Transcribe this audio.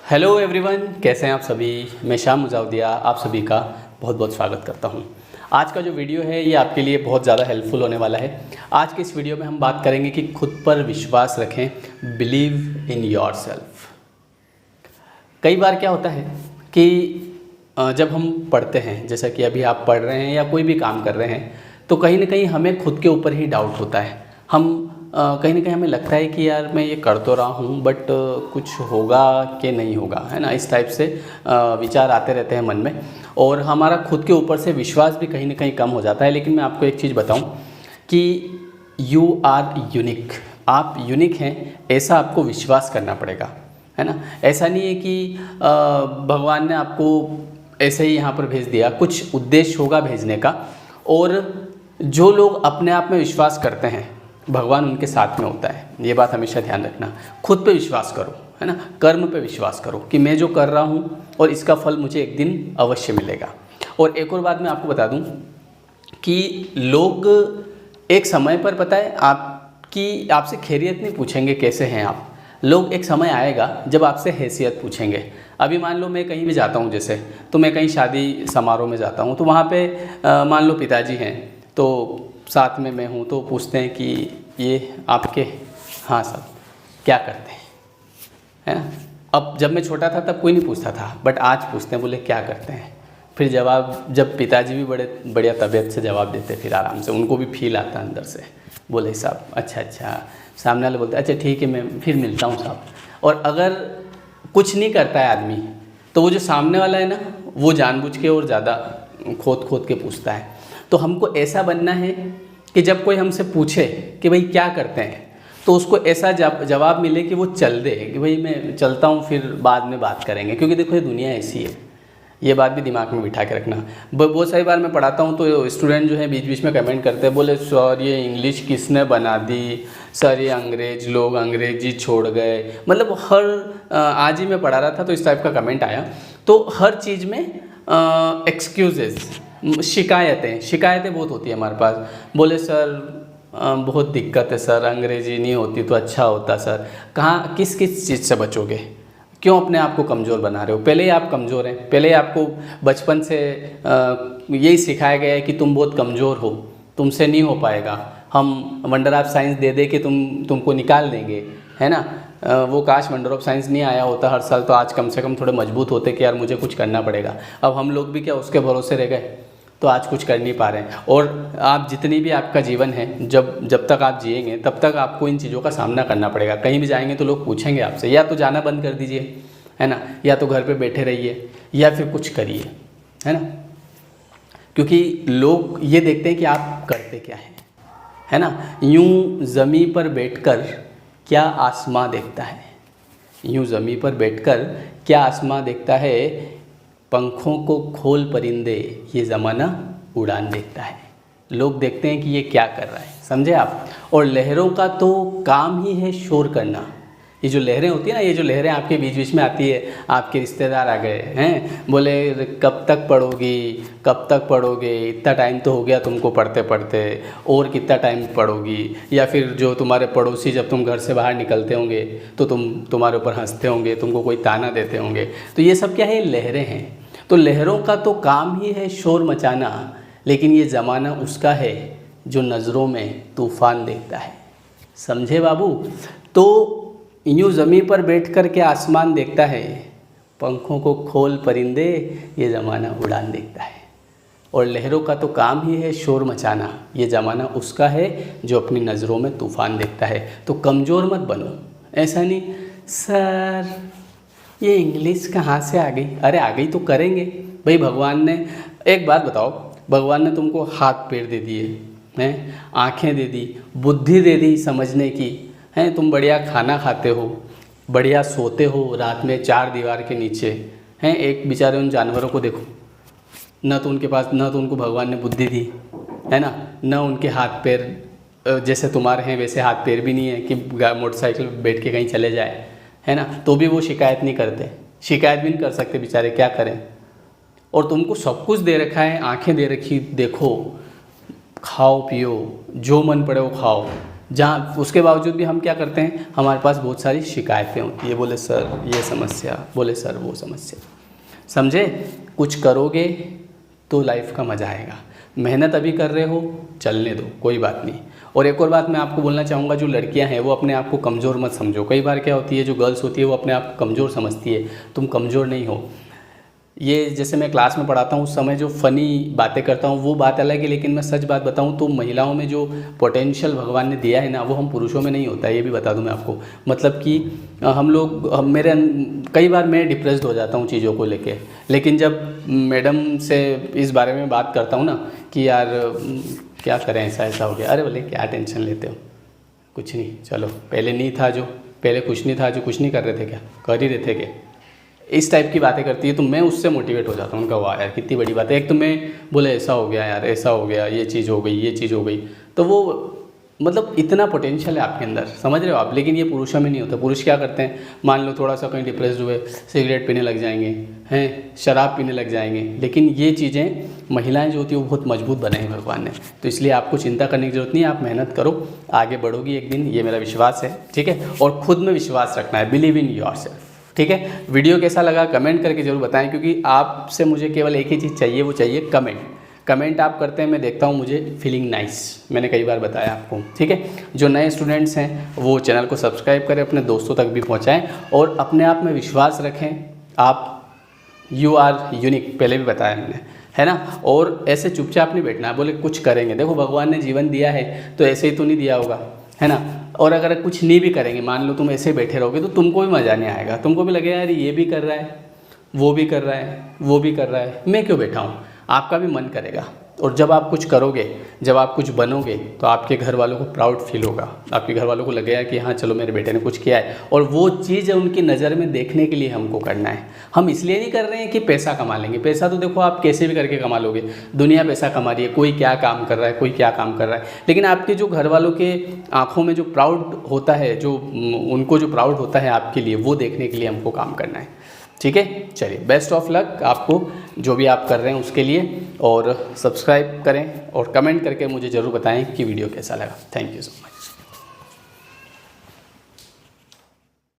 Hello everyone, कैसे हैं आप सभी। मैं शाम मुजावदिया आप सभी का बहुत बहुत स्वागत करता हूं। आज का जो वीडियो है ये आपके लिए बहुत ज़्यादा हेल्पफुल होने वाला है। आज के इस वीडियो में हम बात करेंगे कि खुद पर विश्वास रखें, बिलीव इन योरसेल्फ। कई बार क्या होता है कि जब हम पढ़ते हैं, जैसा कि अभी आप पढ़ रहे हैं या कोई भी काम कर रहे हैं, तो कहीं ना कहीं हमें खुद के ऊपर ही डाउट होता है। हम कहीं ना कहीं हमें लगता है कि यार मैं ये कर तो रहा हूँ बट कुछ होगा कि नहीं होगा, है ना। इस टाइप से विचार आते रहते हैं मन में और हमारा खुद के ऊपर से विश्वास भी कहीं ना कहीं कम हो जाता है। लेकिन मैं आपको एक चीज़ बताऊँ कि यू आर यूनिक, आप यूनिक हैं, ऐसा आपको विश्वास करना पड़ेगा, है ना। ऐसा नहीं है कि भगवान ने आपको ऐसे ही यहाँ पर भेज दिया, कुछ उद्देश्य होगा भेजने का। और जो लोग अपने आप में विश्वास करते हैं भगवान उनके साथ में होता है, ये बात हमेशा ध्यान रखना। खुद पे विश्वास करो, है ना, कर्म पे विश्वास करो कि मैं जो कर रहा हूँ और इसका फल मुझे एक दिन अवश्य मिलेगा। और एक और बात मैं आपको बता दूँ कि लोग एक समय पर, पता है, आपसे खैरियत नहीं पूछेंगे कैसे हैं आप। लोग एक समय आएगा जब आपसे हैसियत पूछेंगे। अभी मान लो मैं कहीं भी जाता हूँ, जैसे तो मैं कहीं शादी समारोह में जाता हूँ, तो वहाँ पे मान लो पिताजी हैं, तो साथ में मैं हूँ, तो पूछते हैं कि ये आपके, हाँ साहब, क्या करते हैं, है ना। अब जब मैं छोटा था तब कोई नहीं पूछता था, बट आज पूछते हैं, बोले क्या करते हैं। फिर जवाब, जब पिताजी भी बड़े बढ़िया तबीयत से जवाब देते, फिर आराम से उनको भी फील आता अंदर से, बोले साहब अच्छा अच्छा। सामने वाले बोलते अच्छा ठीक है, मैं फिर मिलता हूँ साहब। और अगर कुछ नहीं करता है आदमी, तो वो जो सामने वाला है ना, वो जानबूझ के और ज़्यादा खोद खोद के पूछता है। तो हमको ऐसा बनना है कि जब कोई हमसे पूछे कि भाई क्या करते हैं, तो उसको ऐसा जवाब मिले कि वो चल दे, कि भाई मैं चलता हूँ, फिर बाद में बात करेंगे। क्योंकि देखो ये दुनिया ऐसी है, ये बात भी दिमाग में बिठा के रखना। बहुत सारी बार मैं पढ़ाता हूँ तो स्टूडेंट जो है बीच बीच में कमेंट करते हैं, बोले सर ये इंग्लिश किसने बना दी, सर ये अंग्रेज लोग अंग्रेजी छोड़ गए। मतलब आज ही मैं पढ़ा रहा था तो इस टाइप का कमेंट आया। तो हर चीज़ में एक्सक्यूजेज़, शिकायतें बहुत होती है हमारे पास। बोले सर बहुत दिक्कत है सर, अंग्रेजी नहीं होती तो अच्छा होता सर। कहाँ किस किस चीज़ से बचोगे? क्यों अपने आप को कमज़ोर बना रहे हो? पहले ही आप कमज़ोर हैं, पहले ही आपको बचपन से यही सिखाया गया है कि तुम बहुत कमज़ोर हो, तुमसे नहीं हो पाएगा। हम वंडर ऑफ साइंस दे के तुमको निकाल देंगे, है ना। वो काश वंडर ऑफ साइंस नहीं आया होता हर साल, तो आज कम से कम थोड़े मजबूत होते कि यार मुझे कुछ करना पड़ेगा। अब हम लोग भी क्या उसके भरोसे रह गए, तो आज कुछ कर नहीं पा रहे हैं। और आप जितनी भी आपका जीवन है, जब तक आप जिएंगे तब तक आपको इन चीज़ों का सामना करना पड़ेगा। कहीं भी जाएंगे तो लोग पूछेंगे आपसे, या तो जाना बंद कर दीजिए, है ना, या तो घर पे बैठे रहिए, या फिर कुछ करिए, है ना। क्योंकि लोग ये देखते हैं कि आप करते क्या हैं, है ना। यूं ज़मीं पर बैठकर क्या आसमां देखता है, यूं ज़मीं पर बैठकर क्या आसमां देखता है, पंखों को खोल परिंदे ये ज़माना उड़ान देखता है। लोग देखते हैं कि ये क्या कर रहा है, समझे आप। और लहरों का तो काम ही है शोर करना। ये जो लहरें होती है ना, ये जो लहरें आपके बीच बीच में आती है, आपके रिश्तेदार आ गए हैं, बोले कब तक पढ़ोगी, कब तक पढ़ोगे, इतना टाइम तो हो गया तुमको पढ़ते पढ़ते, और कितना टाइम पढ़ोगी। या फिर जो तुम्हारे पड़ोसी जब तुम घर से बाहर निकलते होंगे तो तुम्हारे ऊपर हंसते होंगे, तुमको कोई ताना देते होंगे। तो ये सब क्या है? लहरें हैं। तो लहरों का तो काम ही है शोर मचाना, लेकिन ये ज़माना उसका है जो नज़रों में तूफ़ान देखता है, समझे बाबू। तो यूँ ज़मीं पर बैठकर के आसमान देखता है, पंखों को खोल परिंदे ये ज़माना उड़ान देखता है। और लहरों का तो काम ही है शोर मचाना, ये ज़माना उसका है जो अपनी नज़रों में तूफ़ान देखता है। तो कमज़ोर मत बनो। ऐसा नहीं सर ये इंग्लिश कहाँ से आ गई, अरे आ गई तो करेंगे भाई। भगवान ने, एक बात बताओ, भगवान ने तुमको हाथ पैर दे दिए हैं, आँखें दे दी, बुद्धि दे दी समझने की, हैं, तुम बढ़िया खाना खाते हो, बढ़िया सोते हो रात में चार दीवार के नीचे, हैं। एक बेचारे उन जानवरों को देखो, न तो उनके पास, न तो उनको भगवान ने बुद्धि दी, है ना, न उनके हाथ पैर जैसे तुम्हारे हैं वैसे हाथ पैर भी नहीं है कि मोटरसाइकिल पर बैठ के कहीं चले जाए, है ना। तो भी वो शिकायत नहीं करते, शिकायत भी नहीं कर सकते बेचारे, क्या करें। और तुमको सब कुछ दे रखा है, आंखें दे रखी, देखो, खाओ पियो, जो मन पड़े वो खाओ, जहाँ उसके बावजूद भी हम क्या करते हैं, हमारे पास बहुत सारी शिकायतें होती है, बोले सर ये समस्या, बोले सर वो समस्या। समझे, कुछ करोगे तो लाइफ का मज़ा आएगा। मेहनत अभी कर रहे हो, चलने दो, कोई बात नहीं। और एक और बात मैं आपको बोलना चाहूँगा, जो लड़कियां हैं वो अपने आप को कमज़ोर मत समझो। कई बार क्या होती है, जो गर्ल्स होती है वो अपने आप को कमज़ोर समझती है। तुम कमज़ोर नहीं हो। ये जैसे मैं क्लास में पढ़ाता हूँ उस समय जो फ़नी बातें करता हूँ वो बात अलग है, लेकिन मैं सच बात बताऊँ तो महिलाओं में जो पोटेंशियल भगवान ने दिया है ना, वो हम पुरुषों में नहीं होता है। ये भी बता दूँ मैं आपको। मतलब कि कई बार मैं डिप्रेस्ड हो जाता हूँ चीज़ों को लेके, लेकिन जब मैडम से इस बारे में बात करता हूँ ना कि यार क्या करें, ऐसा हो गया, अरे बोले क्या टेंशन लेते हो, कुछ नहीं, चलो पहले नहीं था जो, पहले कुछ नहीं था जो, कुछ नहीं कर रहे थे क्या, कर ही रहे थे क्या, इस टाइप की बातें करती है। तो मैं उससे मोटिवेट हो जाता हूँ। उनका वाह यार कितनी बड़ी बात है। एक तो मैं बोले ऐसा हो गया यार, ऐसा हो गया, ये चीज़ हो गई, ये चीज़ हो गई, तो वो मतलब इतना पोटेंशियल है आपके अंदर, समझ रहे हो आप। लेकिन ये पुरुषों में नहीं होता। पुरुष क्या करते हैं, मान लो थोड़ा सा कहीं डिप्रेस्ड हुए, सिगरेट पीने लग जाएंगे, हैं शराब पीने लग जाएंगे। लेकिन ये चीज़ें महिलाएं जो होती है वो बहुत मजबूत बनाई है भगवान ने। तो इसलिए आपको चिंता करने की ज़रूरत नहीं है, आप मेहनत करो, आगे बढ़ोगी एक दिन, ये मेरा विश्वास है, ठीक है। और खुद में विश्वास रखना है, बिलीव इन योरसेल्फ, ठीक है। वीडियो कैसा लगा कमेंट करके ज़रूर बताएं, क्योंकि आपसे मुझे केवल एक ही चीज़ चाहिए, वो चाहिए कमेंट आप करते हैं, मैं देखता हूँ, मुझे फीलिंग नाइस, मैंने कई बार बताया आपको, ठीक है। जो नए स्टूडेंट्स हैं वो चैनल को सब्सक्राइब करें, अपने दोस्तों तक भी पहुँचाएं और अपने आप में विश्वास रखें। आप यू आर यूनिक, पहले भी बताया मैंने, है ना। और ऐसे चुपचाप नहीं बैठना, बोले कुछ करेंगे। देखो भगवान ने जीवन दिया है तो ऐसे ही तो नहीं दिया होगा, है ना। और अगर कुछ नहीं भी करेंगे, मान लो तुम ऐसे बैठे रहोगे, तो तुमको भी मज़ा नहीं आएगा। तुमको भी लगेगा यार ये भी कर रहा है, वो भी कर रहा है, वो भी कर रहा है, मैं क्यों बैठा हूँ। आपका भी मन करेगा। और जब आप कुछ करोगे, जब आप कुछ बनोगे, तो आपके घर वालों को प्राउड फील होगा। आपके घर वालों को लगेगा कि हाँ चलो मेरे बेटे ने कुछ किया है। और वो चीज़ उनकी नज़र में देखने के लिए हमको करना है। हम इसलिए नहीं कर रहे हैं कि पैसा कमा लेंगे। पैसा तो देखो आप कैसे भी करके कमा लोगे, दुनिया पैसा कमा रही है, कोई क्या काम कर रहा है, कोई क्या काम कर रहा है। लेकिन आपके जो घर वालों के आँखों में जो प्राउड होता है, जो उनको जो प्राउड होता है आपके लिए, वो देखने के लिए हमको काम करना है, ठीक है। चलिए, बेस्ट ऑफ लक आपको जो भी आप कर रहे हैं उसके लिए। और सब्सक्राइब करें और कमेंट करके मुझे ज़रूर बताएं कि वीडियो कैसा लगा। Thank you so much.